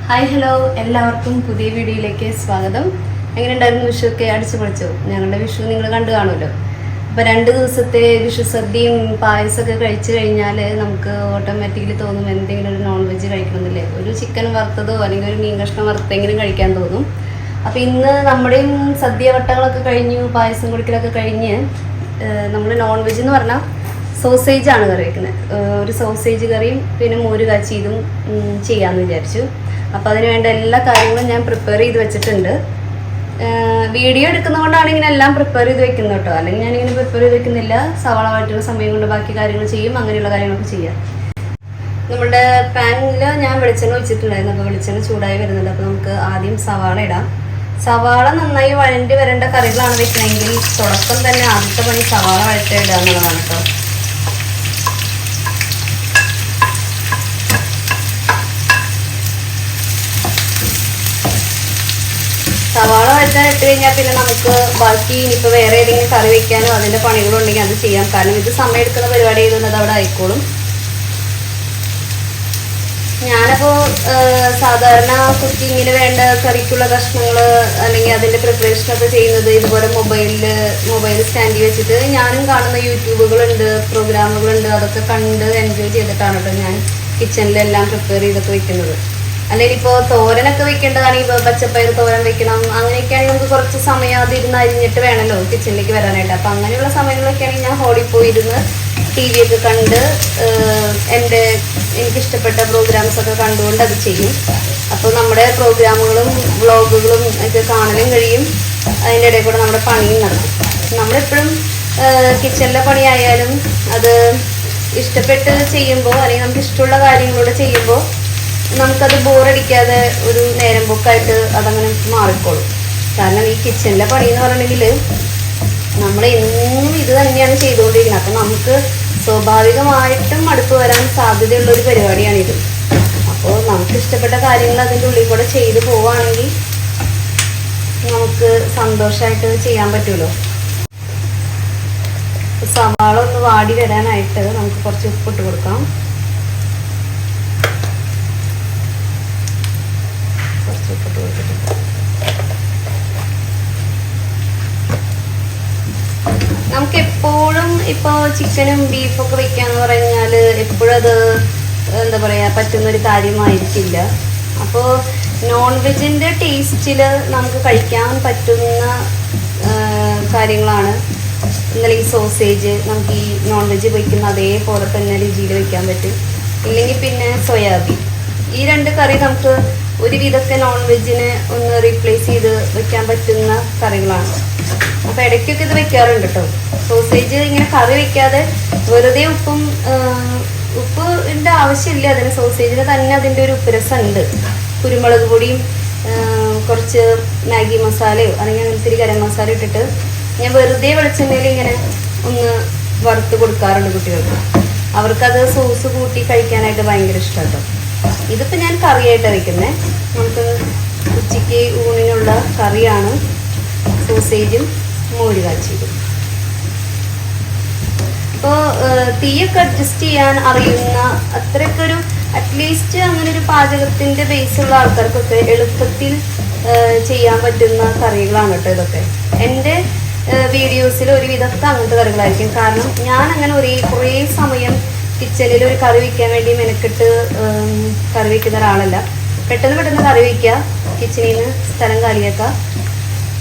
Hi hello, എല്ലാവർക്കും പുതിയ വീഡിയോയിലേക്ക് സ്വാഗതം. എങ്ങനെയുണ്ടായിരുന്നു വിഷുവൊക്കെ? അടിച്ചു പൊളിച്ചോ? ഞങ്ങളുടെ വിഷു നിങ്ങൾ കണ്ടു കാണുമല്ലോ. അപ്പോൾ 2 ദിവസത്തെ വിഷു സദ്യയും പായസമൊക്കെ കഴിച്ചു കഴിഞ്ഞാൽ നമുക്ക് ഓട്ടോമാറ്റിക്കലി തോന്നും എന്തെങ്കിലും ഒരു നോൺ വെജ് കഴിക്കണമെന്നില്ലേ. ഒരു ചിക്കൻ വറുത്തതോ അല്ലെങ്കിൽ ഒരു മീൻ കഷ്ണം വറുത്തെങ്കിലും കഴിക്കാൻ തോന്നും. അപ്പോൾ ഇന്ന് നമ്മുടെയും സദ്യ വട്ടങ്ങളൊക്കെ കഴിഞ്ഞു, പായസം കുടിക്കലൊക്കെ കഴിഞ്ഞ് നമ്മൾ നോൺ വെജ് എന്ന് പറഞ്ഞാൽ സോസേജാണ് കറി വയ്ക്കുന്നത്. ഒരു സോസേജ് കറിയും പിന്നെ മോര് കാച്ചിയതും ചെയ്യാമെന്ന് വിചാരിച്ചു. അപ്പോൾ അതിന് വേണ്ട എല്ലാ കാര്യങ്ങളും ഞാൻ പ്രിപ്പയർ ചെയ്ത് വെച്ചിട്ടുണ്ട്. വീഡിയോ എടുക്കുന്നതുകൊണ്ടാണ് ഇങ്ങനെ എല്ലാം പ്രിപ്പയർ ചെയ്ത് വെക്കുന്നത് കേട്ടോ. അല്ലെങ്കിൽ ഞാനിങ്ങനെ പ്രിപ്പയർ ചെയ്ത് വെക്കുന്നില്ല. സവാള വഴറ്റുന്ന സമയം കൊണ്ട് ബാക്കി കാര്യങ്ങൾ ചെയ്യും, അങ്ങനെയുള്ള കാര്യങ്ങളൊക്കെ ചെയ്യാം. നമ്മുടെ പാനിൽ ഞാൻ വെളിച്ചെണ്ണ ഒഴിച്ചിട്ടുണ്ടായിരുന്നു. അപ്പോൾ വെളിച്ചെണ്ണ ചൂടായി വരുന്നുണ്ട്. അപ്പോൾ നമുക്ക് ആദ്യം സവാള ഇടാം. സവാള നന്നായി വഴണ്ടി വരേണ്ട കറികളാണ് വെക്കണമെങ്കിൽ തുടക്കം തന്നെ ആദ്യത്തെ പണി സവാള വഴറ്റി ഇടുക എന്നുള്ളതാണ് കേട്ടോ. സവാള വഴറ്റാൻ ഇട്ട് കഴിഞ്ഞാൽ പിന്നെ നമുക്ക് ബാക്കി ഇനിയിപ്പോൾ വേറെ ഏതെങ്കിലും കറി വെക്കാനോ അതിൻ്റെ പണികളുണ്ടെങ്കിൽ അത് ചെയ്യാം. കാരണം ഇത് സമയം എടുക്കുന്ന പരിപാടി ചെയ്തുകൊണ്ട് അത് അവിടെ ആയിക്കോളും. ഞാനപ്പോൾ സാധാരണ കുക്കിങ്ങിന് വേണ്ട കറിക്കുള്ള കഷ്ണങ്ങൾ അല്ലെങ്കിൽ അതിൻ്റെ പ്രിപ്പറേഷനൊക്കെ ചെയ്യുന്നത് ഇതുപോലെ മൊബൈൽ സ്റ്റാൻഡിൽ വെച്ചിട്ട് ഞാനും കാണുന്ന യൂട്യൂബുകളുണ്ട്, പ്രോഗ്രാമുകളുണ്ട്, അതൊക്കെ കണ്ട് എൻജോയ് ചെയ്തിട്ടാണ് കേട്ടോ ഞാൻ കിച്ചണിലെല്ലാം പ്രിപ്പയർ ചെയ്തൊക്കെ വെക്കുന്നത്. അല്ലെങ്കിൽ ഇപ്പോൾ തോരനൊക്കെ വെക്കേണ്ടതാണെങ്കിൽ പച്ചപ്പയർ തോരൻ വെക്കണം, അങ്ങനെയൊക്കെയാണെങ്കിൽ നമുക്ക് കുറച്ച് സമയം അതിരുന്ന് അരിഞ്ഞിട്ട് വേണമല്ലോ കിച്ചണിലേക്ക് വരാനായിട്ട്. അപ്പം അങ്ങനെയുള്ള സമയങ്ങളൊക്കെ ആണെങ്കിൽ ഞാൻ ഹോളിൽ പോയിരുന്ന് TV ഒക്കെ കണ്ട് എനിക്കിഷ്ടപ്പെട്ട പ്രോഗ്രാംസൊക്കെ കണ്ടുകൊണ്ട് അത് ചെയ്യും. അപ്പോൾ നമ്മുടെ പ്രോഗ്രാമുകളും വ്ളോഗുകളും ഒക്കെ കാണലും കഴിയും, അതിൻ്റെ ഇടയിൽ കൂടെ നമ്മുടെ പണിയും നടക്കും. നമ്മളെപ്പോഴും കിച്ചണിലെ പണിയായാലും അത് ഇഷ്ടപ്പെട്ട് ചെയ്യുമ്പോൾ അല്ലെങ്കിൽ നമുക്ക് ഇഷ്ടമുള്ള കാര്യങ്ങളൂടെ ചെയ്യുമ്പോൾ നമുക്കത് ബോറടിക്കാതെ ഒരു നേരം പോക്കായിട്ട് അതങ്ങനെ മാറിക്കോളും. കാരണം ഈ കിച്ചണിലെ പണി എന്ന് പറഞ്ഞിട്ടുണ്ടെങ്കിൽ നമ്മൾ എന്നും ഇത് തന്നെയാണ് ചെയ്തുകൊണ്ടിരിക്കുന്നത്. അപ്പം നമുക്ക് സ്വാഭാവികമായിട്ടും മടുപ്പ് വരാൻ സാധ്യതയുള്ളൊരു പരിപാടിയാണിത്. അപ്പോൾ നമുക്ക് ഇഷ്ടപ്പെട്ട കാര്യങ്ങൾ അതിൻ്റെ ഉള്ളിൽ കൂടെ ചെയ്തു പോവുകയാണെങ്കിൽ നമുക്ക് സന്തോഷമായിട്ട് ചെയ്യാൻ പറ്റുമല്ലോ. സവാള ഒന്ന് വാടി വരാനായിട്ട് നമുക്ക് കുറച്ച് ഉപ്പിട്ട് കൊടുക്കാം. നമുക്ക് എപ്പോഴും ഇപ്പോൾ ചിക്കനും ബീഫൊക്കെ വെക്കാന്ന് പറഞ്ഞാൽ എപ്പോഴും അത് എന്താ പറയുക പറ്റുന്നൊരു കാര്യമായിരിക്കില്ല. അപ്പോൾ നോൺ വെജിൻ്റെ ടേസ്റ്റിൽ നമുക്ക് കഴിക്കാൻ പറ്റുന്ന കാര്യങ്ങളാണ്. ഇന്നലെ ഈ സോസേജ് നമുക്ക് ഈ നോൺ വെജ് വയ്ക്കുന്ന അതേപോലെ തന്നെ രുചിയിൽ വയ്ക്കാൻ പറ്റും. ഇല്ലെങ്കിൽ പിന്നെ സോയാബീൻ, ഈ 2 കറി നമുക്ക് ഒരുവിധമൊക്കെ നോൺ വെജിനെ ഒന്ന് റീപ്ലേസ് ചെയ്ത് വെക്കാൻ പറ്റുന്ന കറികളാണ്. അപ്പോൾ ഇടയ്ക്കൊക്കെ ഇത് വെക്കാറുണ്ട് കേട്ടോ. സോസേജ് ഇങ്ങനെ കറി വെക്കാതെ വെറുതെ ഉപ്പിൻ്റെ ആവശ്യമില്ല അതിന്. സോസേജിന് തന്നെ അതിൻ്റെ ഒരു ഉപ്പുരസം ഉണ്ട്. കുരുമുളക് പൊടിയും കുറച്ച് മാഗി മസാലയോ അല്ലെങ്കിൽ അങ്ങനത്തെ ഒരു ഗരം മസാല ഇട്ടിട്ട് ഞാൻ വെറുതെ വെളിച്ചെണ്ണയിൽ ഇങ്ങനെ ഒന്ന് വറുത്ത് കൊടുക്കാറുണ്ട് കുട്ടികൾക്ക്. അവർക്കത് സോസ് കൂട്ടി കഴിക്കാനായിട്ട് ഭയങ്കര ഇഷ്ടമാണ് കേട്ടോ. ഇതിപ്പോൾ ഞാൻ കറിയായിട്ടാണ് വയ്ക്കുന്നത്. നമുക്ക് ഉച്ചയ്ക്ക് ഊണിനുള്ള കറിയാണ് സോസേജും മോര് കാച്ചിയതും. ഇപ്പോൾ തീയൊക്കെ അഡ്ജസ്റ്റ് ചെയ്യാൻ അറിയുന്ന അത്രയൊക്കെ ഒരു അറ്റ്ലീസ്റ്റ് അങ്ങനെ ഒരു പാചകത്തിൻ്റെ ബേസുള്ള ആൾക്കാർക്കൊക്കെ എളുപ്പത്തിൽ ചെയ്യാൻ പറ്റുന്ന കറികളാണ് കേട്ടോ ഇതൊക്കെ. എൻ്റെ വീഡിയോസിൽ ഒരുവിധമൊക്കെ അങ്ങനത്തെ കറികളായിരിക്കും. കാരണം ഞാൻ അങ്ങനെ കുറേ സമയം കിച്ചണിൽ ഒരു കറി വയ്ക്കാൻ വേണ്ടി മെനക്കെട്ട് കറി വയ്ക്കുന്ന ഒരാളല്ല. പെട്ടെന്ന് കറി വയ്ക്കുക, കിച്ചണിൽ നിന്ന് സ്ഥലം കാലിയാക്കുക,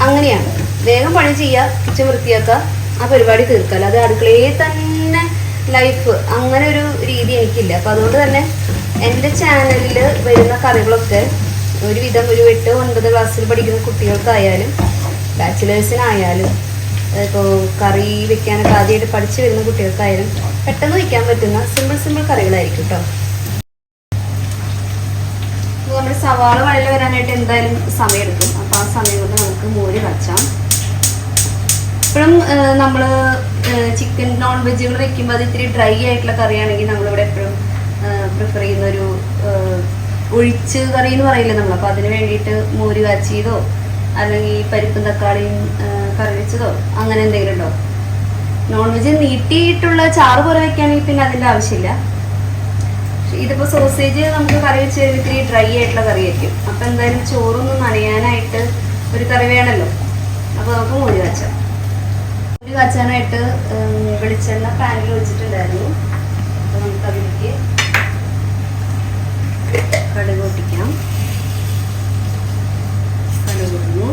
അങ്ങനെയാണ്. വേഗം പണി ചെയ്യുക, കിച്ചൺ വൃത്തിയാക്കുക, ആ പരിപാടി തീർക്കുക. അത് അടുക്കളയിൽ തന്നെ ലൈഫ് അങ്ങനെ ഒരു രീതി എനിക്കില്ല. അപ്പം അതുകൊണ്ട് തന്നെ എൻ്റെ ചാനലിൽ വരുന്ന കറികളൊക്കെ ഒരുവിധം ഒരു 8-9 ക്ലാസ്സിൽ പഠിക്കുന്ന കുട്ടികൾക്കായാലും ബാച്ചിലേഴ്സിനായാലും ഇപ്പോൾ കറി വെക്കാനൊക്കെ ആദ്യമായിട്ട് പഠിച്ചു വരുന്ന കുട്ടികൾക്കായാലും പെട്ടെന്ന് വയ്ക്കാൻ പറ്റുന്ന സിമ്പിൾ കറികളായിരിക്കും കേട്ടോ. നമ്മുടെ സവാള വഴല വരാനായിട്ട് എന്തായാലും സമയമെടുക്കും. അപ്പോൾ ആ സമയം കൊണ്ട് നമുക്ക് മോര് കാച്ചാം. ഇപ്പോഴും നമ്മൾ ചിക്കൻ നോൺ വെജുകൾ വെക്കുമ്പോൾ അത് ഇത്തിരി ഡ്രൈ ആയിട്ടുള്ള കറിയാണെങ്കിൽ നമ്മളിവിടെ എപ്പോഴും പ്രിഫർ ചെയ്യുന്നൊരു ഒഴിച്ച് കറി എന്ന് പറയില്ലേ നമ്മൾ. അപ്പോൾ അതിന് വേണ്ടിയിട്ട് മോര് കാച്ചിയതോ അല്ലെങ്കിൽ പരിപ്പും തക്കാളിയും കറി വെച്ചതോ അങ്ങനെ എന്തെങ്കിലും ഉണ്ടോ. നോൺ വെജ് നീട്ടിയിട്ടുള്ള ചാറ് പോലെ വെക്കുകയാണെങ്കിൽ പിന്നെ അതിൻ്റെ ആവശ്യമില്ല. ഇതിപ്പോൾ സോസേജ് നമുക്ക് കറി വെച്ച് കഴിയുമ്പോൾ ഇത്തിരി ഡ്രൈ ആയിട്ടുള്ള കറി ആയിരിക്കും. അപ്പോൾ എന്തായാലും ചോറൊന്നും നനയാനായിട്ട് ഒരു കറി വേണമല്ലോ. അപ്പോൾ നമുക്ക് മോര് കാച്ചാം. മോര് കാച്ചാനായിട്ട് വെളിച്ചെണ്ണ പാനിൽ വെച്ചിട്ടുണ്ടായിരുന്നു. അപ്പോൾ നമുക്ക് അതിലേക്ക് കടുക് പൊട്ടിക്കാം. കടുക് ഇടുന്നു.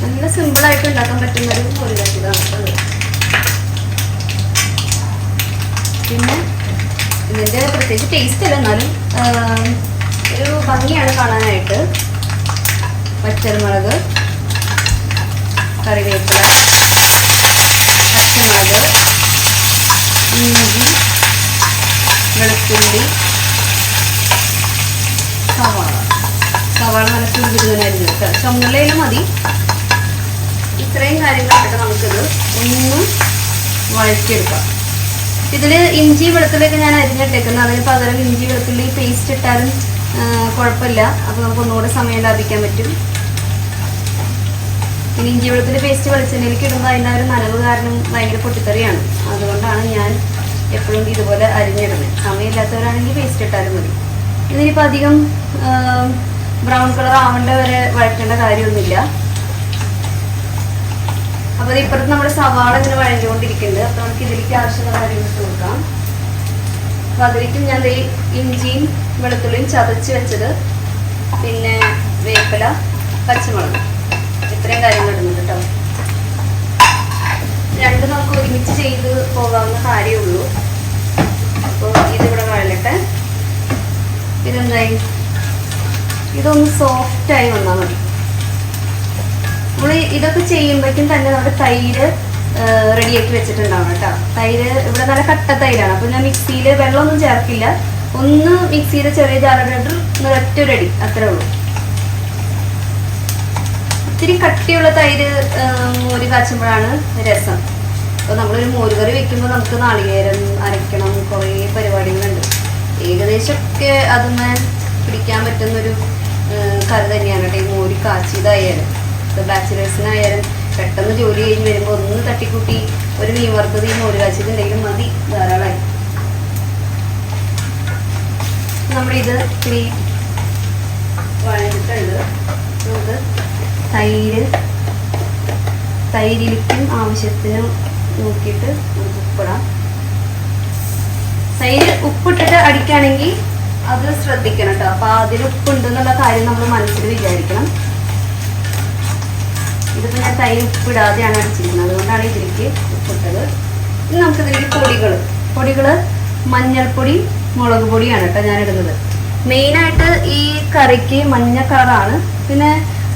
നല്ല സിമ്പിളായിട്ട് ഉണ്ടാക്കാൻ പറ്റുന്നൊരു മോര് കാച്ചിയതാണ്. പിന്നെ ഇതിൻ്റെ പ്രത്യേകിച്ച് ടേസ്റ്റ് അല്ല, എന്നാലും ഒരു ഭംഗിയാണ് കാണാനായിട്ട്. പച്ചമുളക്, കറിവേപ്പില, പച്ചമുളക്, ഇഞ്ചി, വെളുത്തുള്ളി, സവാള നല്ല കുരുകുരുവനായിരുന്നു കേട്ടോ. ചുമന്നുള്ളിയിൽ മതി. ഇത്രയും കാര്യങ്ങളായിട്ട് നമുക്കിത് ഒന്ന് വഴറ്റിയെടുക്കാം. ഇതിൽ ഇഞ്ചി വെളുത്തുള്ളിയൊക്കെ ഞാൻ അരിഞ്ഞിട്ടേക്കുന്നത്. അതിന് പകരം ഇഞ്ചി വെളുത്തുള്ളി പേസ്റ്റ് ഇട്ടാലും കുഴപ്പമില്ല. അപ്പോൾ നമുക്ക് ഒന്നുകൂടെ സമയം ലാഭിക്കാൻ പറ്റും. പിന്നെ ഇഞ്ചി വെളുത്തുള്ളി പേസ്റ്റ് വെളിച്ചെണ്ണയിലേക്ക് ഇടുമ്പോൾ അതിൻ്റെ ഒരു നനവ് കാരണം ഭയങ്കര പൊട്ടിത്തെറിയാണ്. അതുകൊണ്ടാണ് ഞാൻ എപ്പോഴും ഇതുപോലെ അരിഞ്ഞിടുന്നത്. സമയമില്ലാത്തവരാണെങ്കിൽ പേസ്റ്റ് ഇട്ടാലും മതി. ഇതിനിപ്പോൾ അധികം ബ്രൗൺ കളർ ആവേണ്ട വരെ വഴറ്റേണ്ട കാര്യമൊന്നുമില്ല. അപ്പോൾ ഇപ്പുറത്ത് നമ്മുടെ സവാള ഇങ്ങനെ വഴഞ്ഞുകൊണ്ടിരിക്കുന്നുണ്ട്. അപ്പോൾ നമുക്ക് ഇതിലേക്ക് ആവശ്യമുള്ള കാര്യങ്ങൾ കൊടുക്കാം. അപ്പോൾ അതിലേക്കും ഞാൻ ഇഞ്ചിയും വെളുത്തുള്ളിയും ചതച്ച് വെച്ചത്, പിന്നെ വേപ്പില, പച്ചമുളക്, ഇത്രയും കാര്യങ്ങൾ ഇടുന്നുണ്ട് കേട്ടോ. രണ്ടും നമുക്ക് ഒരുമിച്ച് ചെയ്ത് പോകാവുന്ന കാര്യമുള്ളൂ. അപ്പോൾ ഇതിവിടെ വഴലട്ടെ. ഇതെന്തായി, ഇതൊന്ന് സോഫ്റ്റായി വന്നാൽ മതി. നമ്മൾ ഇതൊക്കെ ചെയ്യുമ്പോഴേക്കും തന്നെ നമ്മുടെ തൈര് റെഡിയാക്കി വെച്ചിട്ടുണ്ടാവണം കേട്ടോ. തൈര് ഇവിടെ നല്ല കട്ട തൈരാണ്. അപ്പോൾ ഞാൻ മിക്സിയിൽ വെള്ളമൊന്നും ചേർക്കില്ല. ഒന്ന് മിക്സിയിൽ ചെറിയ ജാറിട്ട് ഒരൊറ്റ റെഡി, അത്രേ ഉള്ളൂ. ഇത്തിരി കട്ടിയുള്ള തൈര് മോര് കാച്ചുമ്പോഴാണ് രസം. അപ്പോൾ നമ്മളൊരു മോരുകറി വെക്കുമ്പോൾ നമുക്ക് നാളികേരം അരയ്ക്കണം, കുറേ പരിപാടികളുണ്ട്. ഏകദേശമൊക്കെ അതൊന്ന് പിടിക്കാൻ പറ്റുന്നൊരു കറി തന്നെയാണ് കേട്ടോ ഈ മോര് കാച്ചിയതായാലും. ബാച്ചിലേഴ്സിനായാലും പെട്ടെന്ന് ജോലി കഴിഞ്ഞ് വരുമ്പോൾ ഒന്ന് തട്ടിക്കൂട്ടി ഒരു മീൻ വറുത്തത് ഈ മോര് കാച്ചിയതുണ്ടെങ്കിലും മതി, ധാരാളമായി. നമ്മളിത് ഇത്തിരി വഴഞ്ഞിട്ടുണ്ട്. നമുക്ക് തൈരിലേക്കും ആവശ്യത്തിന് നോക്കിയിട്ട് നമുക്ക് ഉപ്പിടാം. തൈര് ഉപ്പിട്ടിട്ട് അടിക്കുകയാണെങ്കിൽ അത് ശ്രദ്ധിക്കണം കേട്ടോ. അപ്പോൾ അതിൽ ഉപ്പുണ്ടെന്നുള്ള കാര്യം നമ്മൾ മനസ്സിൽ വിചാരിക്കണം. ഇതിപ്പോൾ ഞാൻ തൈര് ഉപ്പിടാതെയാണ് അടിച്ചിരിക്കുന്നത്, അതുകൊണ്ടാണ് ഇതിലേക്ക് ഉപ്പിട്ടത്. ഇനി നമുക്കിതിലേക്ക് പൊടികൾ മഞ്ഞൾപ്പൊടി, മുളക് പൊടിയാണ് കേട്ടോ ഞാൻ ഇടുന്നത്. മെയിനായിട്ട് ഈ കറിക്ക് മഞ്ഞ കളറാണ്. പിന്നെ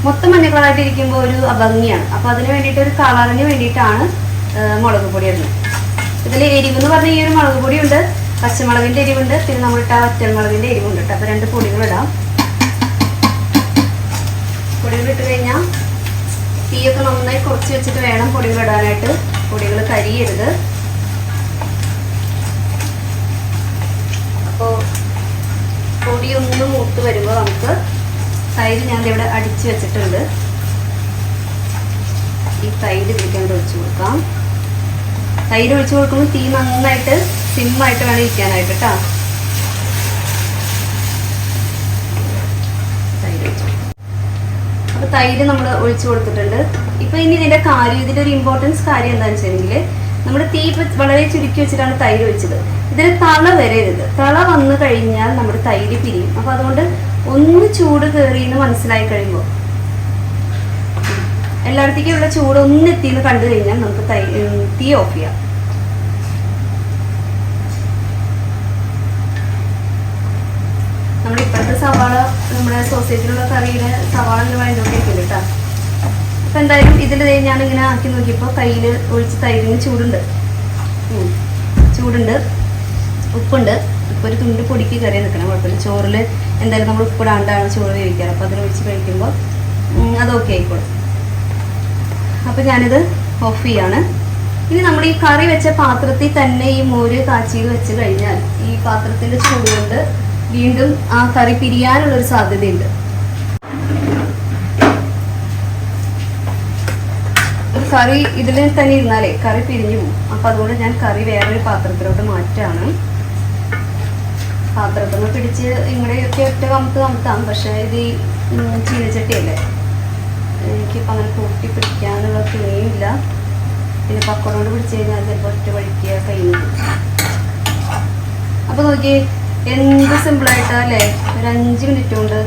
മൊത്തം മഞ്ഞ കളറായിട്ട് ഇരിക്കുമ്പോൾ ഒരു അഭംഗിയാണ്. അപ്പോൾ അതിന് വേണ്ടിയിട്ട് ഒരു കളറിന് വേണ്ടിയിട്ടാണ് മുളക് പൊടി ഇടുന്നത്. ഇതിൽ എരിവെന്ന് പറഞ്ഞാൽ ഈ ഒരു മുളക് പൊടിയുണ്ട്, പച്ചമുളകിൻ്റെ എരിവുണ്ട്, പിന്നെ നമ്മളിട്ട വറ്റൽമുളകിൻ്റെ എരിവുണ്ട് കേട്ടോ. അപ്പോൾ 2 പൊടികളിടാം. പൊടികളിട്ട് കഴിഞ്ഞാൽ തീയൊക്കെ നന്നായി കുറച്ച് വെച്ചിട്ട് വേണം പൊടികളിടാനായിട്ട്. പൊടികൾ കരിയരുത്. അപ്പോൾ പൊടി ഒന്ന് മൂത്ത് വരുമ്പോൾ നമുക്ക് തൈര് ഞാൻ ഇവിടെ അടിച്ച് വെച്ചിട്ടുണ്ട്. ഈ തൈര് ഇതിലേക്ക് ഒഴിച്ചു കൊടുക്കാം. തൈര് ഒഴിച്ചു കൊടുക്കുമ്പോൾ തീ നന്നായിട്ട് സിമ്മായിട്ട് വേണം ഇരിക്കാനായിട്ട് കേട്ടോ. അപ്പോൾ തൈര് നമ്മൾ ഒഴിച്ചു കൊടുത്തിട്ടുണ്ട്. ഇപ്പോൾ ഇനി ഇതിൻ്റെ ഇതിൻ്റെ ഒരു ഇമ്പോർട്ടൻസ് കാര്യം എന്താണെന്ന് വെച്ചിട്ടുണ്ടെങ്കിൽ നമ്മൾ തീ വളരെ ചുരുക്കി വെച്ചിട്ടാണ് തൈര് ഒഴിച്ചത്. ഇതിന് തള വരരുത്. തള വന്നു കഴിഞ്ഞാൽ നമ്മുടെ തൈര് പിരിയും. അപ്പോൾ അതുകൊണ്ട് ഒന്ന് ചൂട് കയറിയെന്ന് മനസ്സിലായി കഴിയുമ്പോൾ, എല്ലായിടത്തേക്കും ഉള്ള ചൂട് ഒന്ന് എത്തിയെന്ന് കണ്ടു കഴിഞ്ഞാൽ നമുക്ക് തീ ഓഫ് ചെയ്യാം. നമ്മുടെ ഇപ്പോഴത്തെ സവാള, നമ്മുടെ സോസേജിലുള്ള കറിയിൽ സവാള ഇങ്ങനെ വഴഞ്ഞോണ്ടിരിക്കുന്നുണ്ട് കേട്ടോ. അപ്പം എന്തായാലും ഇതിൽ ഞാനിങ്ങനെ ആക്കി നോക്കിയപ്പോൾ കയ്യിൽ ഒഴിച്ച് തൈരിന് ചൂടുണ്ട്, ഉപ്പുണ്ട്. ഇപ്പോൾ ഒരു തുണ്ട് പൊടിക്ക് കറി നിൽക്കണം, കുഴപ്പമില്ല. ചോറിൽ എന്തായാലും നമ്മൾ ഉപ്പിടാണ്ടാണ് ചോറ് വേവിക്കാറ്. അപ്പോൾ അതിനൊഴിച്ച് കഴിക്കുമ്പോൾ അത് ഓക്കെ ആയിക്കോളും. അപ്പോൾ ഞാനിത് ഓഫ് ചെയ്യാണ്. ഇനി നമ്മൾ ഈ കറി വെച്ച പാത്രത്തിൽ തന്നെ ഈ മോര് കാച്ചിയത് വെച്ച് കഴിഞ്ഞാൽ ഈ പാത്രത്തിൻ്റെ ചൂട് കൊണ്ട് വീണ്ടും ആ കറി പിരിയാനുള്ളൊരു സാധ്യതയുണ്ട്. കറി ഇതിൽ തന്നെ ഇരുന്നാലേ കറി പിരിഞ്ഞു പോകും. അപ്പം അതുകൊണ്ട് ഞാൻ കറി വേറൊരു പാത്രത്തിലോട്ട് മാറ്റാണ്. പാത്രത്തിൽ നിന്ന് പിടിച്ച് ഇങ്ങനെയൊക്കെ ഒറ്റ കമത്താം. പക്ഷേ ഇത് ചീനച്ചട്ടിയല്ലേ, എനിക്കിപ്പോൾ അങ്ങനെ കൂട്ടി പിടിക്കാനുള്ള തുണിയില്ല. പിന്നെ പക്കോട കൊണ്ട് പിടിച്ച് കഴിഞ്ഞാൽ ചിലപ്പോൾ ഒറ്റ വഴിക്കുക കഴിഞ്ഞു. അപ്പോൾ നോക്കി എന്ത് സിമ്പിളായിട്ടല്ലേ, ഒരു 5 മിനിറ്റ് കൊണ്ട്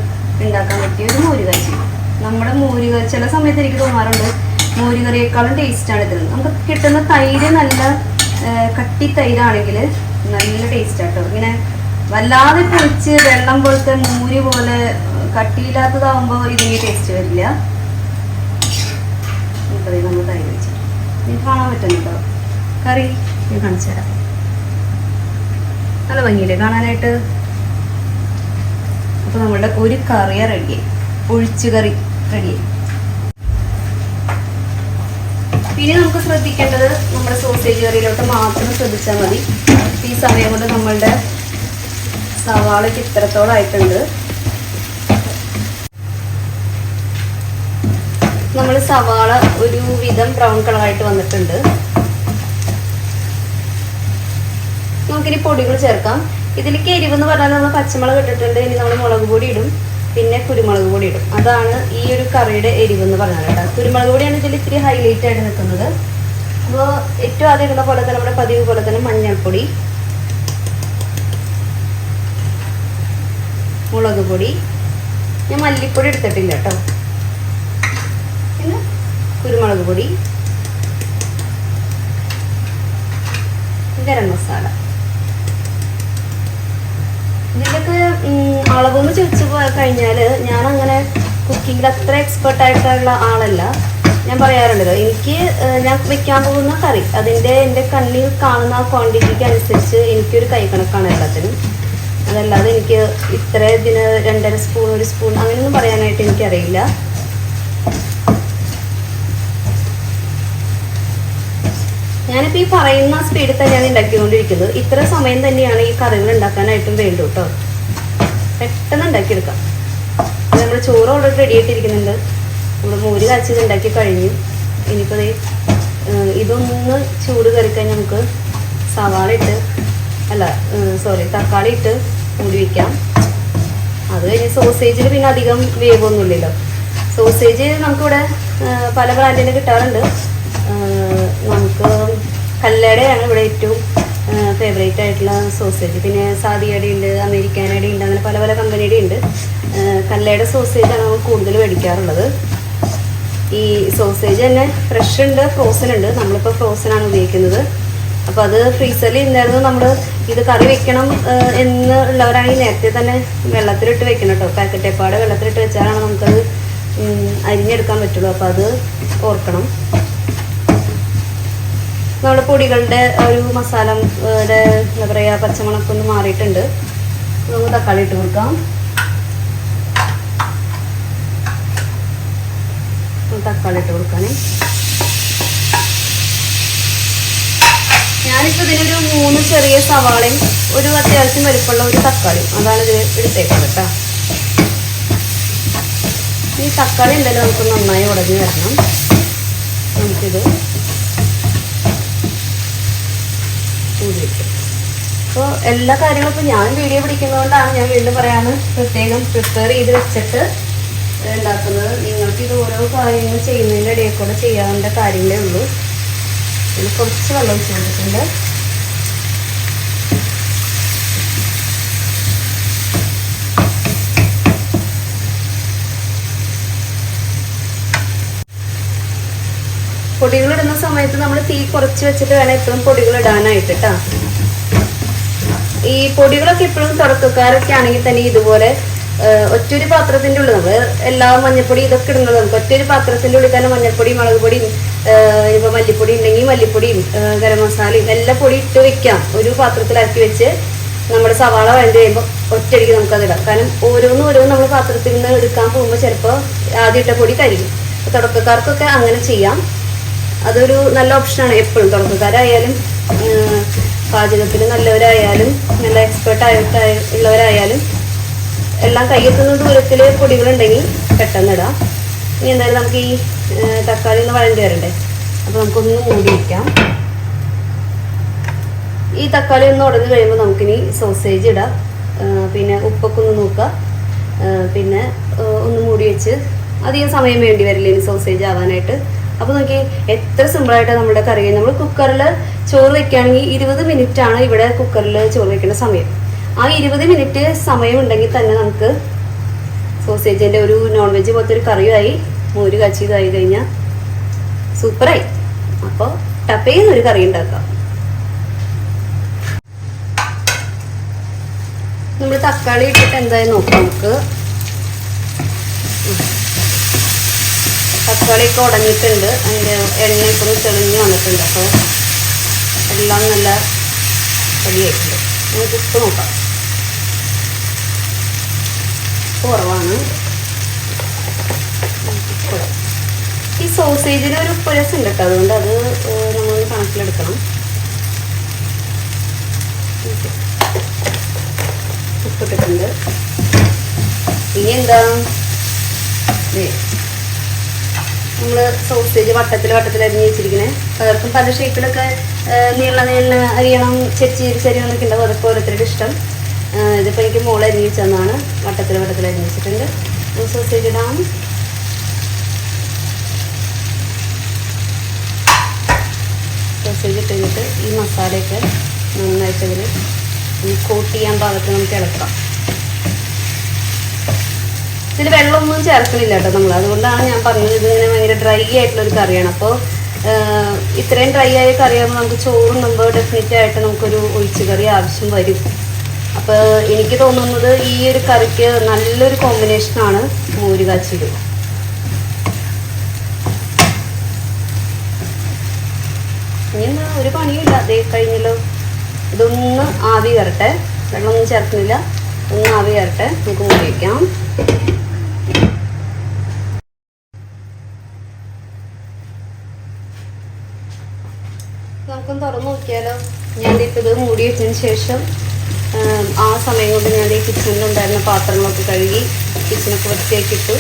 ഉണ്ടാക്കാൻ പറ്റിയ ഒരു മോരുകാച്ചി. നമ്മുടെ മോരുകറി ചില സമയത്ത് എനിക്ക് തോന്നാറുണ്ട് മോരുകറിയേക്കാളും ടേസ്റ്റാണ് ഇതിൽ. നമുക്ക് കിട്ടുന്ന തൈര് നല്ല കട്ടി തൈരാണെങ്കിൽ നല്ല ടേസ്റ്റാട്ടോ. ഇങ്ങനെ വല്ലാതെ പൊളിച്ച് വെള്ളം പോലത്തെ മോര് പോലെ കട്ടിയില്ലാത്തതാകുമ്പോൾ ഇതിന് ടേസ്റ്റ് വരില്ല. നമുക്കത് നമ്മൾ തൈര് വെച്ച് എനിക്ക് കാണാൻ പറ്റുന്നുണ്ടോ കറി? ഞാൻ കാണിച്ചു തരാം. നല്ല ഭംഗിയില്ലേ കാണാനായിട്ട്? അപ്പോൾ നമ്മളുടെ ഒരു കറിയ റെഡിയായി, ഒഴിച്ചു കറി റെഡിയായി. പിന്നെ നമുക്ക് ശ്രദ്ധിക്കേണ്ടത് നമ്മുടെ സോസേജ് കറിയിലോട്ട് മാത്രം ശ്രദ്ധിച്ചാൽ മതി. ഈ സമയം കൊണ്ട് നമ്മളുടെ സവാളയ്ക്ക് ഇത്രത്തോളം ആയിട്ടുണ്ട്. നമ്മൾ സവാള ഒരു വിധം ബ്രൗൺ കളറായിട്ട് വന്നിട്ടുണ്ട്. നമുക്കിനി പൊടികൾ ചേർക്കാം. ഇതിലേക്ക് എരിവെന്ന് പറഞ്ഞാൽ നമ്മൾ പച്ചമുളക് ഇട്ടിട്ടുണ്ട്. ഇനി നമ്മൾ മുളക് പൊടി ഇടും, പിന്നെ കുരുമുളക് പൊടി ഇടും. അതാണ് ഈ ഒരു കറിയുടെ എരിവെന്ന് പറഞ്ഞാൽ കേട്ടോ. കുരുമുളക് പൊടിയാണ് ഇതിൽ ഇത്തിരി ഹൈലൈറ്റ് ആയിട്ട് നിൽക്കുന്നത്. അപ്പോൾ ഏറ്റവും ആദ്യം ഇടുന്ന പോലെ തന്നെ നമ്മുടെ പതിവ് പോലെ തന്നെ മഞ്ഞൾപ്പൊടി, മുളക് പൊടി, ഞാൻ മല്ലിപ്പൊടി എടുത്തിട്ടില്ല കേട്ടോ, പിന്നെ കുരുമുളക് പൊടി, ഗരം മസാല. ഇതിൻ്റെയൊക്കെ അളവെന്ന് ചോദിച്ചു കഴിഞ്ഞാൽ ഞാൻ അങ്ങനെ കുക്കിങ്ങിൽ അത്ര എക്സ്പെർട്ട് ആയിട്ടുള്ള ആളല്ല. ഞാൻ പറയാറുണ്ടല്ലോ, ഞാൻ വെക്കാൻ പോകുന്ന കറി എൻ്റെ കണ്ണിൽ കാണുന്ന ആ ക്വാണ്ടിറ്റിക്ക് അനുസരിച്ച് എനിക്കൊരു കൈക്കണക്കാണ് എല്ലാത്തിനും. അതല്ലാതെ എനിക്ക് ഇത്ര ഇതിന് 2.5 സ്പൂൺ 1 സ്പൂൺ അങ്ങനെയൊന്നും പറയാനായിട്ട് എനിക്കറിയില്ല. ഞാനിപ്പോൾ ഈ പറയുന്ന സ്പീഡിൽ തന്നെയാണ് ഉണ്ടാക്കിക്കൊണ്ടിരിക്കുന്നത്. ഇത്ര സമയം തന്നെയാണ് ഈ കറികൾ ഉണ്ടാക്കാനായിട്ടും വേണ്ടു കേട്ടോ. പെട്ടെന്ന് ഉണ്ടാക്കിയെടുക്കാം. നമ്മൾ ചോറ് ഓൾറെഡി റെഡി ആയിട്ടിരിക്കുന്നുണ്ട്. നമ്മൾ മോര് കാച്ചത് ഉണ്ടാക്കി കഴിഞ്ഞു. ഇനിയിപ്പോൾ ഇതൊന്ന് ചൂട് കറിക്കഴിഞ്ഞ് നമുക്ക് തക്കാളി ഇട്ട് മൂടി വയ്ക്കാം. അത് കഴിഞ്ഞ് സോസേജിൽ പിന്നെ അധികം വേവൊന്നുമില്ലല്ലോ. സോസേജ് നമുക്കിവിടെ പല ബ്രാൻഡിന് കിട്ടാറുണ്ട്. നമുക്ക് കല്ലടയാണ് ഇവിടെ ഏറ്റവും ഫേവറേറ്റ് ആയിട്ടുള്ള സോസേജ്. പിന്നെ സാദിയുടെ ഉണ്ട്, അമേരിക്കാനയുടെ ഉണ്ട്, അങ്ങനെ പല പല കമ്പനിയുടെ ഉണ്ട്. കല്ലയുടെ സോസേജാണ് നമ്മൾ കൂടുതൽ മേടിക്കാറുള്ളത്. ഈ സോസേജ് തന്നെ ഫ്രഷ് ഉണ്ട്, ഫ്രോസൺ ഉണ്ട്. നമ്മളിപ്പോൾ ഫ്രോസനാണ് ഉപയോഗിക്കുന്നത്. അപ്പോൾ അത് ഫ്രീസറിൽ ഇരുന്നായിരുന്നു. നമ്മൾ ഇത് കറി വെക്കണം എന്നുള്ളവരാണെങ്കിൽ നേരത്തെ തന്നെ വെള്ളത്തിലിട്ട് വെക്കണം കേട്ടോ. പാക്കറ്റേപ്പാട് വെള്ളത്തിലിട്ട് വെച്ചാലാണ് നമുക്കത് അരിഞ്ഞെടുക്കാൻ പറ്റുള്ളൂ. അപ്പോൾ അത് ഓർക്കണം. നമ്മുടെ പൊടികളുടെ ഒരു മസാലയുടെ എന്താ പറയുക പച്ചമുളകൊന്ന് മാറിയിട്ടുണ്ട്. നമുക്ക് തക്കാളി ഇട്ട് കൊടുക്കാം. തക്കാളി ഇട്ട് കൊടുക്കാനേ ഞാനിപ്പോൾ ഇതിനൊരു 3 ചെറിയ സവാളയും ഒരു അത്യാവശ്യം വലിപ്പമുള്ള ഒരു തക്കാളിയും അതാണ് ഇത് എടുത്തേക്കുന്നത് കേട്ടോ. ഈ തക്കാളി എന്തായാലും നമുക്ക് നന്നായി ഉടഞ്ഞ് വരണം. നമുക്കിത് മൂടി വയ്ക്കും. അപ്പോൾ എല്ലാ കാര്യങ്ങളും ഇപ്പോൾ ഞാൻ വീഡിയോ പിടിക്കുന്നതുകൊണ്ടാണ് ഞാൻ വീണ്ടും പറയാമെന്ന് പ്രത്യേകം പ്രിപ്പയർ ചെയ്ത് വെച്ചിട്ട് ഉണ്ടാക്കുന്നത്. നിങ്ങൾക്ക് ഇത് ഓരോ കാര്യങ്ങൾ ചെയ്യുന്നതിൻ്റെ ഇടയിൽ കൂടെ ചെയ്യാവുന്ന കാര്യങ്ങളേ ഉള്ളൂ. ഇതിൽ കുറച്ച് വെള്ളം ഒഴിച്ച് കൊടുത്തിട്ടുണ്ട്. പൊടികളിടുന്ന സമയത്ത് നമ്മൾ തീ കുറച്ച് വെച്ചിട്ട് വേണം എപ്പോഴും പൊടികൾ ഇടാനായിട്ട് കേട്ടോ. ഈ പൊടികളൊക്കെ എപ്പോഴും തുടക്കക്കാരൊക്കെ ആണെങ്കിൽ തന്നെ ഇതുപോലെ ഒറ്റൊരു പാത്രത്തിൻ്റെ ഉള്ളിൽ നമ്മൾ എല്ലാ മഞ്ഞൾപ്പൊടി ഇതൊക്കെ ഇടുന്നത് നമുക്ക് ഒറ്റൊരു പാത്രത്തിൻ്റെ ഉള്ളിൽ തന്നെ മഞ്ഞൾപ്പൊടി, മുളക് പൊടിയും, ഇപ്പോൾ മല്ലിപ്പൊടി ഉണ്ടെങ്കിൽ മല്ലിപ്പൊടിയും ഗരം മസാലയും എല്ലാ പൊടി ഇട്ട് വെക്കാം. ഒരു പാത്രത്തിലാക്കി വെച്ച് നമ്മുടെ സവാള വഴണ്ട് കഴിയുമ്പോൾ ഒറ്റയടിക്ക് നമുക്കതിടാം. കാരണം ഓരോന്നും നമ്മൾ പാത്രത്തിൽ നിന്ന് എടുക്കാൻ പോകുമ്പോൾ ചിലപ്പോൾ ആദ്യം ഇട്ട പൊടി കരിയും. തുടക്കക്കാർക്കൊക്കെ അങ്ങനെ ചെയ്യാം. അതൊരു നല്ല ഓപ്ഷനാണ്. എപ്പോഴും തുടക്കക്കാരായാലും പാചകത്തിൽ നല്ലവരായാലും നല്ല ഉള്ളവരായാലും എല്ലാം കയ്യെത്തുന്ന ദൂരത്തിൽ പൊടികളുണ്ടെങ്കിൽ പെട്ടെന്ന് ഇടാം. ഇനി എന്തായാലും നമുക്ക് ഈ തക്കാളി ഒന്ന് വഴണ്ടി വരണ്ടേ. അപ്പോൾ നമുക്കൊന്ന് മൂടി വയ്ക്കാം. ഈ തക്കാളി ഒന്ന് ഉടഞ്ഞു കഴിയുമ്പോൾ നമുക്കിനി സോസേജ് ഇടാം. പിന്നെ ഉപ്പൊക്കെ ഒന്ന് നോക്കുക. പിന്നെ ഒന്ന് മൂടി വെച്ച് അധികം സമയം വേണ്ടി വരില്ല ഇനി സോസേജ് ആവാനായിട്ട്. അപ്പോൾ നോക്കി എത്ര സിമ്പിളായിട്ടാണ് നമ്മുടെ കറി. നമ്മൾ കുക്കറിൽ ചോറ് വെക്കുകയാണെങ്കിൽ 20 മിനിറ്റാണ് ഇവിടെ കുക്കറിൽ ചോറ് വെക്കേണ്ട സമയം. ആ 20 മിനിറ്റ് സമയം ഉണ്ടെങ്കിൽ തന്നെ നമുക്ക് സോസേജിൻ്റെ ഒരു നോൺ വെജ് പോലത്തെ ഒരു കറിയുമായി മോര് കാച്ചിയതായി കഴിഞ്ഞാൽ സൂപ്പറായി. അപ്പോൾ ടപ്പേന്നൊരു കറി ഉണ്ടാക്കാം. നമ്മൾ തക്കാളി ഇട്ടിട്ട് എന്തായാലും നോക്കാം. നമുക്ക് തക്കാളിയൊക്കെ ഉടഞ്ഞിട്ടുണ്ട്, അതിൻ്റെ എണ്ണയൊക്കെ ഒന്ന് തെളിഞ്ഞ് വന്നിട്ടുണ്ട്. അപ്പോൾ എല്ലാം നല്ല റെഡിയായിട്ടുണ്ട്. നമുക്ക് ഉപ്പ് നോക്കാം. കുറവാണ്. ഈ സോസേജിന് ഒരു ഉപ്പ് രസം ഉണ്ട് കേട്ടോ, അതുകൊണ്ട് അത് നമ്മൾ കണക്കിലെടുക്കണം. ഉപ്പിട്ടിട്ടുണ്ട്. ഇനി എന്താ, നമ്മൾ സോസേജ് വട്ടത്തിൽ അരിഞ്ഞ് വെച്ചിരിക്കണേ. പലർക്കും പല ഷേപ്പിലൊക്കെ നീള അരിയണം, ചെരിയണം എന്നൊക്കെ ഉണ്ടാവും. അതൊക്കെ ഓരോരുത്തരുടെ ഇഷ്ടം. ഇതിപ്പോൾ എനിക്ക് മോള് അരിഞ്ഞ് വെച്ചതാണ്. വട്ടത്തിൽ അരിഞ്ഞ് വെച്ചിട്ടുണ്ട്. സോസേജ് ഇടാം. സോസേജ് ഇട്ട് കഴിഞ്ഞിട്ട് ഈ മസാലയൊക്കെ നന്നായിട്ട് ഇതിൽ കോട്ട് ചെയ്യാൻ പാകത്ത് നമുക്ക് ഇളക്കാം. ഇതിൽ വെള്ളമൊന്നും ചേർക്കണില്ല കേട്ടോ നമ്മൾ. അതുകൊണ്ടാണ് ഞാൻ പറഞ്ഞത് ഇതിങ്ങനെ ഭയങ്കര ഡ്രൈ ആയിട്ടുള്ളൊരു കറിയാണ്. അപ്പോൾ ഇത്രയും ഡ്രൈ ആയ കറിയാകുമ്പോൾ നമുക്ക് ചോറും നമ്മൾ ഡെഫിനറ്റ് ആയിട്ട് നമുക്കൊരു ഒഴിച്ച് കറി ആവശ്യം വരും. അപ്പോൾ എനിക്ക് തോന്നുന്നത് ഈ ഒരു കറിക്ക് നല്ലൊരു കോമ്പിനേഷനാണ് മോര് കാച്ചിയത്. ഇനി ഒരു പണിയില്ല, അതേ കഴിഞ്ഞല്ലോ. ഇതൊന്ന് ആവി കയറട്ടെ. വെള്ളമൊന്നും ചേർക്കുന്നില്ല. ഒന്ന് ആവി കയറട്ടെ, നമുക്ക് മൂടി വയ്ക്കാം. നമുക്കൊന്ന് തുറന്നു നോക്കിയാലോ. ഞാനിപ്പോൾ ഇത് മൂടി വെച്ചതിന് ശേഷം ആ സമയം കൊണ്ട് ഞാൻ ഈ കിച്ചണിലുണ്ടായിരുന്ന പാത്രങ്ങളൊക്കെ കഴുകി കിച്ചണൊക്കെ വൃത്തിയാക്കിയിട്ടു.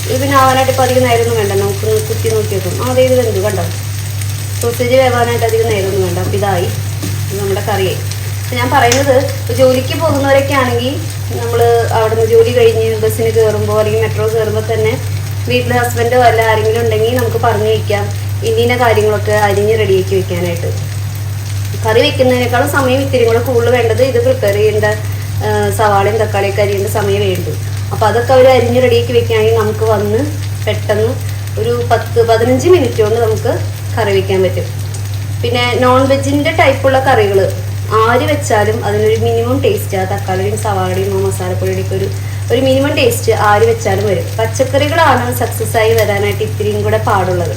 ഇത് പിന്നെ ആവാനായിട്ട് ഇപ്പോൾ അധികം നേരമൊന്നും വേണ്ട. നമുക്ക് കുത്തി നോക്കിയേക്കും. അതേ ഇത് എന്ത് കണ്ടോ, സോസേജ് വേവാനായിട്ട് അധികം നേരമൊന്നും വേണ്ട. അപ്പോൾ ഇതായി നമ്മുടെ കറിയായി. ഞാൻ പറയുന്നത് ജോലിക്ക് പോകുന്നവരൊക്കെ ആണെങ്കിൽ നമ്മൾ അവിടെ നിന്ന് ജോലി കഴിഞ്ഞ് ബസ്സിന് കയറുമ്പോൾ അല്ലെങ്കിൽ മെട്രോ കയറുമ്പോൾ തന്നെ വീട്ടിൽ ഹസ്ബൻഡോ അല്ല ആരെങ്കിലും ഉണ്ടെങ്കിൽ നമുക്ക് പറഞ്ഞു വയ്ക്കാം ഇന്ന കാര്യങ്ങളൊക്കെ അരിഞ്ഞ് റെഡിയാക്കി വെക്കാനായിട്ട്. കറി വെക്കുന്നതിനേക്കാളും സമയം ഇത്തിരി കൂടെ കൂടുതൽ വേണ്ടത് ഇത് പ്രിപ്പയർ ചെയ്യേണ്ട സവാളയും തക്കാളിയൊക്കെ അരിയേണ്ട സമയം വേണ്ടു. അപ്പോൾ അതൊക്കെ അവർ അരിഞ്ഞ് റെഡിയാക്കി വെക്കുകയാണെങ്കിൽ നമുക്ക് വന്ന് പെട്ടെന്ന് ഒരു 10-15 മിനിറ്റ് കൊണ്ട് നമുക്ക് കറി വയ്ക്കാൻ പറ്റും. പിന്നെ നോൺ വെജിൻ്റെ ടൈപ്പുള്ള കറികൾ ആര് വെച്ചാലും അതിനൊരു മിനിമം ടേസ്റ്റ്, ആ തക്കാളിയും സവാളയും ആ മസാലപ്പൊടിയുടെയൊക്കെ ഒരു മിനിമം ടേസ്റ്റ് ആര് വെച്ചാലും വരും. പച്ചക്കറികളാണ് സക്സസ് ആയി വരാനായിട്ട് ഇത്തിരിയും കൂടെ പാടുള്ളത്.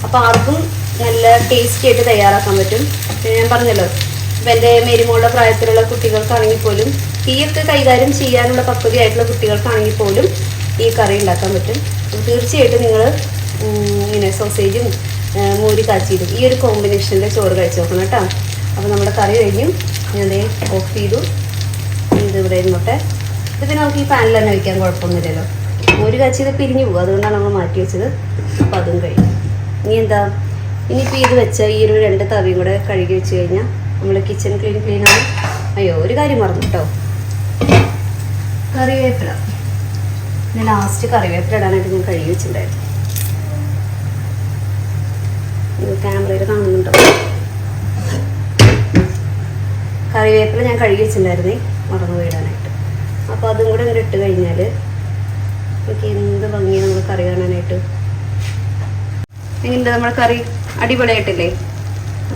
അപ്പോൾ ആർക്കും നല്ല ടേസ്റ്റി ആയിട്ട് തയ്യാറാക്കാൻ പറ്റും. ഞാൻ പറഞ്ഞല്ലോ, ഇപ്പം എൻ്റെ മേരിമോളുടെ പ്രായത്തിലുള്ള കുട്ടികൾക്കാണെങ്കിൽ പോലും തീയൊക്കെ കൈകാര്യം ചെയ്യാനുള്ള പക്വതയായിട്ടുള്ള കുട്ടികൾക്കാണെങ്കിൽ പോലും ഈ കറി ഉണ്ടാക്കാൻ പറ്റും. അപ്പോൾ തീർച്ചയായിട്ടും നിങ്ങൾ ഇങ്ങനെ സോസേജും മോര് കാച്ചിയതും ഈ ഒരു കോമ്പിനേഷനിൽ ചോറ് കഴിച്ച് നോക്കണം കേട്ടോ. അപ്പോൾ നമ്മുടെ കറി കഴിഞ്ഞു. ഞാൻ ഓഫ് ചെയ്തു. ഇത് ഇവിടെ ഇരുന്നോട്ടെ. ഇത് പിന്നെ നമുക്ക് ഈ പാനിൽ തന്നെ വയ്ക്കാൻ കുഴപ്പമൊന്നുമില്ലല്ലോ. മോര് കാച്ചിയത് പിരിഞ്ഞു പോകും, അതുകൊണ്ടാണ് നമ്മൾ മാറ്റി വെച്ചത്. അപ്പോൾ അതും കഴിഞ്ഞു. ഇനി എന്താ, ഇനിയിപ്പോൾ ഇത് വെച്ച ഈ ഒരു 2 തവിയും കൂടെ കഴുകി വെച്ച് കഴിഞ്ഞാൽ നമ്മൾ കിച്ചൺ ക്ലീനാണ്. അയ്യോ, ഒരു കാര്യം മറന്നു കേട്ടോ, കറിവേപ്പില. ഞാൻ ലാസ്റ്റ് കറിവേപ്പില ഇടാനായിട്ട് ഞാൻ കഴുകി വെച്ചിട്ടുണ്ടായിരുന്നു. ഇത് ക്യാമറയിൽ കാണുന്നുണ്ടോ? കറിവേപ്പില ഞാൻ കഴുകി വെച്ചിട്ടുണ്ടായിരുന്നേ, മറന്നു പോയിടാനായിട്ട്. അപ്പോൾ അതും കൂടെ ഇങ്ങനെ ഇട്ട് കഴിഞ്ഞാൽ നമുക്ക് എന്ത് ഭംഗിയാണ് നമ്മൾ കറി കാണാനായിട്ട്. എങ്ങനെയുണ്ട് നമ്മുടെ കറി? അടിപൊളിയായിട്ടില്ലേ,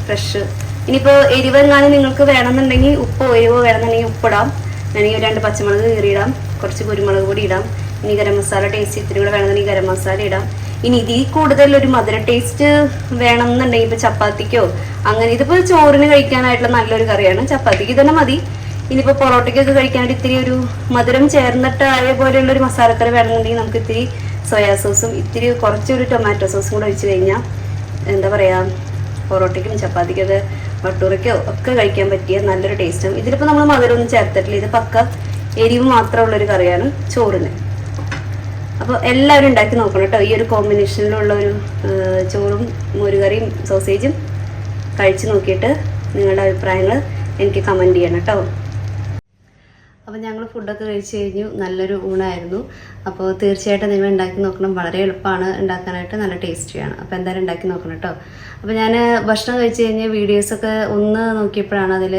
ഫ്രഷ്. ഇനിയിപ്പോൾ എരിവെങ്ങാനും നിങ്ങൾക്ക് വേണമെന്നുണ്ടെങ്കിൽ ഉപ്പോ എരിവോ വേണമെന്നുണ്ടെങ്കിൽ ഉപ്പിടാം. വേണമെങ്കിൽ 2 പച്ചമുളക് കീറിയിടാം, കുറച്ച് കുരുമുളക് പൊടി ഇടാം. ഇനി ഗരം മസാല ടേസ്റ്റ് ഇത്തിരി കൂടെ വേണമെന്നുണ്ടെങ്കിൽ ഗരം മസാല ഇടാം. ഇനി ഇതിൽ കൂടുതൽ ഒരു മധുര ടേസ്റ്റ് വേണമെന്നുണ്ടെങ്കിൽ ഇപ്പോൾ ചപ്പാത്തിക്കോ അങ്ങനെ, ഇതിപ്പോൾ ചോറിന് കഴിക്കാനായിട്ടുള്ള നല്ലൊരു കറിയാണ്. ചപ്പാത്തിക്ക് തന്നെ മതി. ഇനിയിപ്പോൾ പൊറോട്ടയ്ക്കൊക്കെ കഴിക്കാനായിട്ട് ഇത്തിരി ഒരു മധുരം ചേർന്നിട്ട് ആയ പോലെയുള്ളൊരു മസാലക്കറി വേണമെന്നുണ്ടെങ്കിൽ നമുക്ക് ഇത്തിരി സോയാ സോസും ഇത്തിരി കുറച്ചൊരു ടൊമാറ്റോ സോസും കൂടെ ഒഴിച്ച് കഴിഞ്ഞാൽ എന്താ പറയുക, പൊറോട്ടയ്ക്കും ചപ്പാത്തിക്കൊക്കെ ഭട്ടൂരയ്ക്കോ ഒക്കെ കഴിക്കാൻ പറ്റിയ നല്ലൊരു ടേസ്റ്റും. ഇതിലിപ്പോൾ നമ്മൾ മധുരമൊന്നും ചേർത്തിട്ടില്ല. ഇത് പക്ക എരിവ് മാത്രമുള്ളൊരു കറിയാണ് ചോറിന്. അപ്പോൾ അപ്പോൾ എല്ലാവരും ഉണ്ടാക്കി നോക്കണം കേട്ടോ. ഈ ഒരു കോമ്പിനേഷനിലുള്ള ഒരു ചോറും മോരുകറിയും സോസേജും കഴിച്ച് നോക്കിയിട്ട് നിങ്ങളുടെ അഭിപ്രായങ്ങൾ എനിക്ക് കമൻറ്റ് ചെയ്യണം കേട്ടോ. അപ്പോൾ ഞങ്ങൾ ഫുഡൊക്കെ കഴിച്ച് കഴിഞ്ഞു. നല്ലൊരു ഊണായിരുന്നു. അപ്പോൾ തീർച്ചയായിട്ടും നിങ്ങൾ ഉണ്ടാക്കി നോക്കണം. വളരെ എളുപ്പമാണ് ഉണ്ടാക്കാനായിട്ട്, നല്ല ടേസ്റ്റിയാണ്. അപ്പോൾ എന്തായാലും ഉണ്ടാക്കി നോക്കണം കേട്ടോ. അപ്പോൾ ഞാൻ ഭക്ഷണം കഴിച്ച് കഴിഞ്ഞ് വീഡിയോസൊക്കെ ഒന്ന് നോക്കിയപ്പോഴാണ് അതിൽ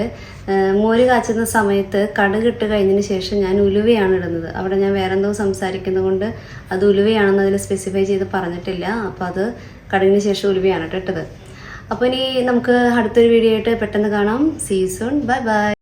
മോര് കാച്ചുന്ന സമയത്ത് കടുക് ഇട്ട് കഴിഞ്ഞതിന് ശേഷം ഞാൻ ഉലുവയാണ് ഇടുന്നത്. അവിടെ ഞാൻ വേറെ എന്തോ സംസാരിക്കുന്നത് കൊണ്ട് അത് ഉലുവയാണെന്ന് അതിൽ സ്പെസിഫൈ ചെയ്ത് പറഞ്ഞിട്ടില്ല. അപ്പോൾ അത് കടുകിന് ശേഷം ഉലുവയാണ് ഇട്ടത്. അപ്പോൾ ഇനി നമുക്ക് അടുത്തൊരു വീഡിയോ ആയിട്ട് പെട്ടെന്ന് കാണാം. See you soon. Bye by.